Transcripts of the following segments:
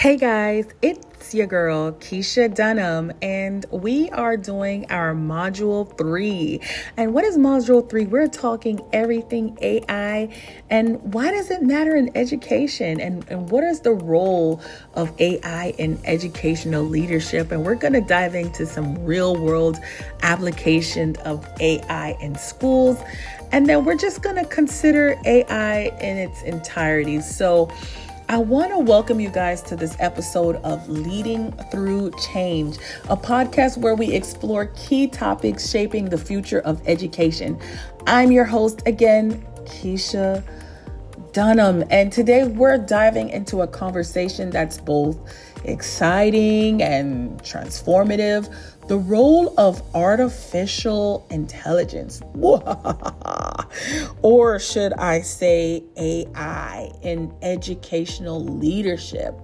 Hey guys, it's your girl Keisha Dunham, and we are doing our module 3. And what is module 3? We're talking everything AI and why does it matter in education, and what is the role of AI in educational leadership. And we're going to dive into some real world application of AI in schools. And then we're just going to consider AI in its entirety. So I want to welcome you guys to this episode of Leading Through Change, a podcast where we explore key topics shaping the future of education. I'm your host again, Keisha Dunham, and today we're diving into a conversation that's both exciting and transformative: the role of artificial intelligence, or should I say AI, in educational leadership.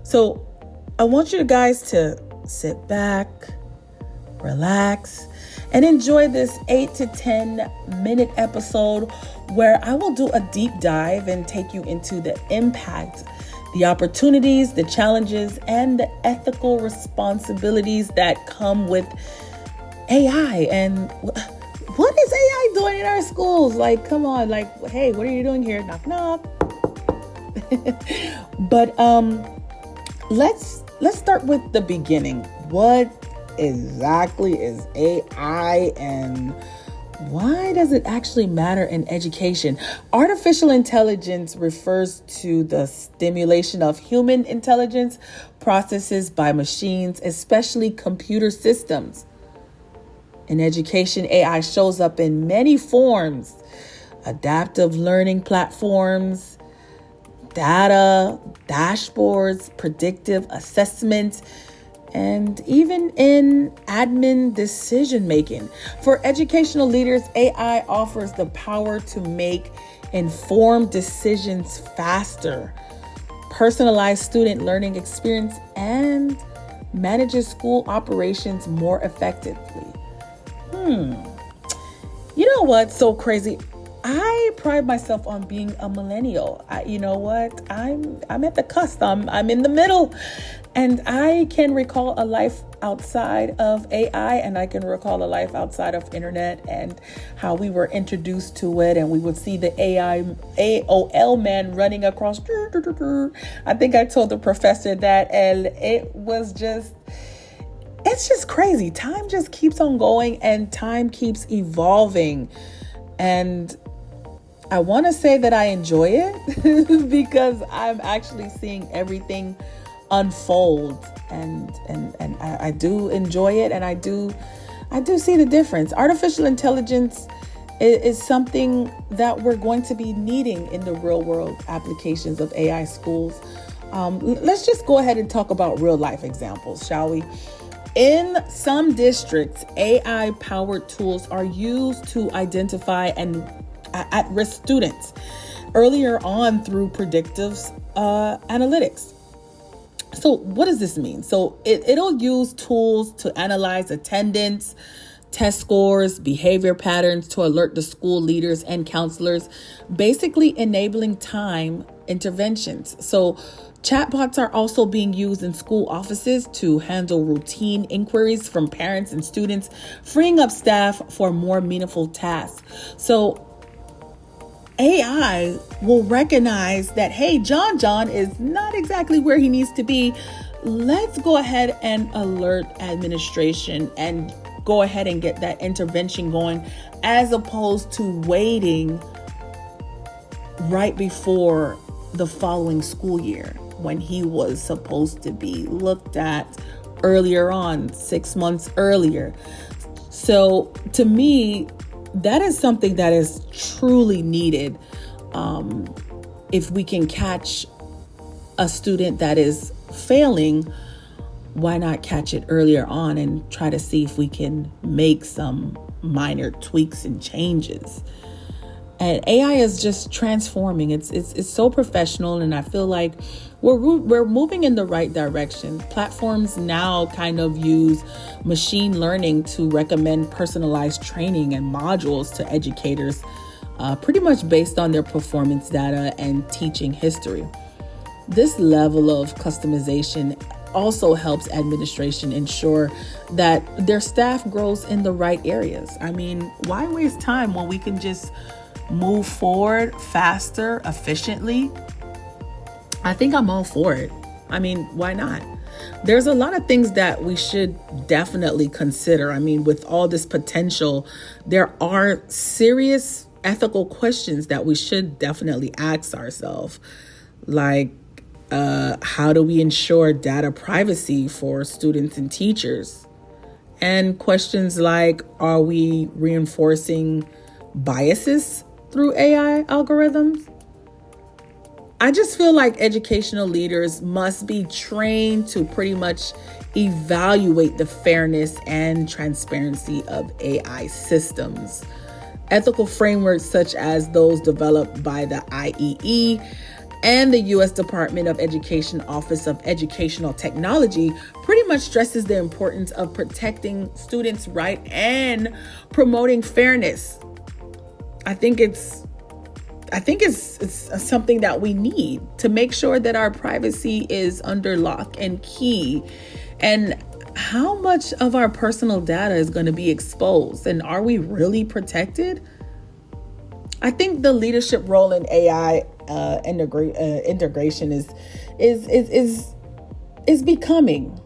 So I want you guys to sit back, relax, and enjoy this 8 to 10 minute episode where I will do a deep dive and take you into the impact, the opportunities, the challenges, and the ethical responsibilities that come with AI. And what is AI doing in our schools? Like, come on, like, hey, what are you doing here? Knock, knock. But let's start with the beginning. What exactly is AI, and why does it actually matter in education? Artificial intelligence refers to the stimulation of human intelligence processes by machines, especially computer systems. In education, AI shows up in many forms: adaptive learning platforms, data, dashboards, predictive assessments, and even in admin decision making. For educational leaders, AI offers the power to make informed decisions faster, personalize student learning experience, and manages school operations more effectively. You know what's so crazy? I pride myself on being a millennial. You know what? I'm at the cusp. I'm in the middle. And I can recall a life outside of AI, and I can recall a life outside of internet and how we were introduced to it, and we would see the AI AOL man running across. I think I told the professor that, and it's just crazy. Time just keeps on going and time keeps evolving. And I want to say that I enjoy it because I'm actually seeing everything unfold, and I do enjoy it, and I do see the difference. Artificial intelligence is something that we're going to be needing in the real world applications of AI schools. Let's just go ahead and talk about real life examples, shall we? In some districts, AI powered tools are used to identify and at-risk students earlier on through predictive analytics. So what does this mean? So it'll use tools to analyze attendance, test scores, behavior patterns to alert the school leaders and counselors, basically enabling time interventions. So chatbots are also being used in school offices to handle routine inquiries from parents and students, freeing up staff for more meaningful tasks. So AI will recognize that, hey, John is not exactly where he needs to be. Let's go ahead and alert administration and go ahead and get that intervention going, as opposed to waiting right before the following school year when he was supposed to be looked at earlier on, 6 months earlier. So to me, that is something that is truly needed. If we can catch a student that is failing, why not catch it earlier on and try to see if we can make some minor tweaks and changes? And AI is just transforming. It's so professional, and I feel like we're moving in the right direction. Platforms now kind of use machine learning to recommend personalized training and modules to educators, pretty much based on their performance data and teaching history. This level of customization also helps administration ensure that their staff grows in the right areas. I mean, why waste time when we can just move forward faster, efficiently? I think I'm all for it. I mean, why not? There's a lot of things that we should definitely consider. I mean, with all this potential, there are serious ethical questions that we should definitely ask ourselves. Like, how do we ensure data privacy for students and teachers? And questions like, are we reinforcing biases through AI algorithms? I just feel like educational leaders must be trained to pretty much evaluate the fairness and transparency of AI systems. Ethical frameworks such as those developed by the IEE and the U.S. Department of Education Office of Educational Technology pretty much stresses the importance of protecting students' rights and promoting fairness. I think it's something that we need to make sure that our privacy is under lock and key. And how much of our personal data is going to be exposed? And are we really protected? I think the leadership role in AI integration is becoming.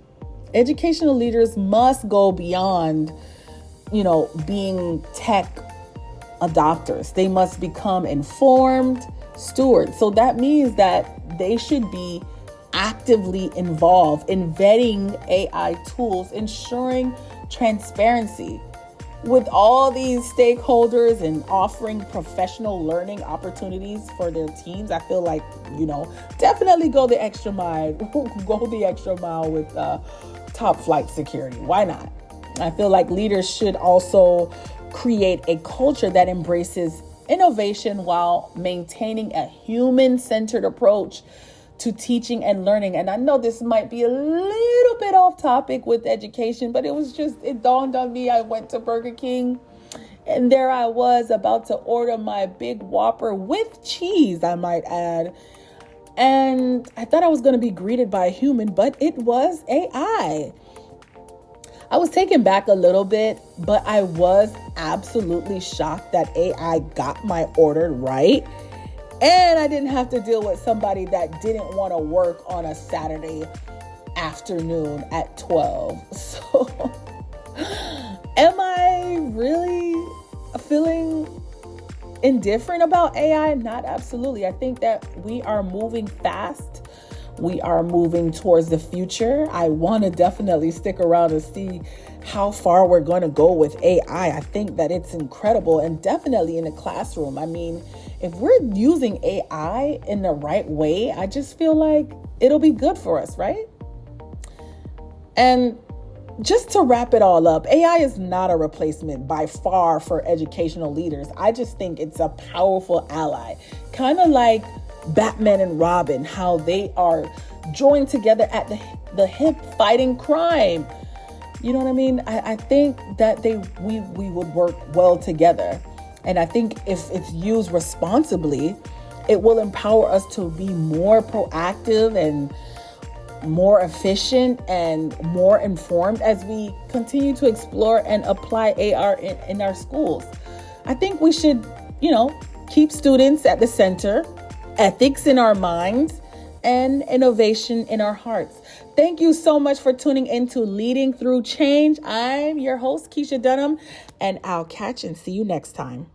Educational leaders must go beyond, being tech adopters. They must become informed stewards. So that means that they should be actively involved in vetting AI tools, ensuring transparency with all these stakeholders and offering professional learning opportunities for their teams. I feel like, definitely go the extra mile with top flight security. Why not? I feel like leaders should also create a culture that embraces innovation while maintaining a human-centered approach to teaching and learning. And I know this might be a little bit off topic with education, but it dawned on me. I went to Burger King and there I was about to order my big Whopper with cheese, I might add. And I thought I was going to be greeted by a human, but it was AI. I was taken back a little bit, but I was absolutely shocked that AI got my order right. And I didn't have to deal with somebody that didn't want to work on a Saturday afternoon at 12. So, am I really feeling indifferent about AI? Not absolutely. I think that we are moving fast. We are moving towards the future. I want to definitely stick around and see how far we're going to go with AI. I think that it's incredible, and definitely in the classroom. I mean, if we're using AI in the right way, I just feel like it'll be good for us, right? And just to wrap it all up, AI is not a replacement by far for educational leaders. I just think it's a powerful ally, kind of like Batman and Robin, how they are joined together at the hip fighting crime. You know what I mean? I think that we would work well together. And I think if it's used responsibly, it will empower us to be more proactive and more efficient and more informed as we continue to explore and apply AR in our schools. I think we should, keep students at the center, ethics in our minds, and innovation in our hearts. Thank you so much for tuning into Leading Through Change. I'm your host, Keisha Dunham, and I'll catch and see you next time.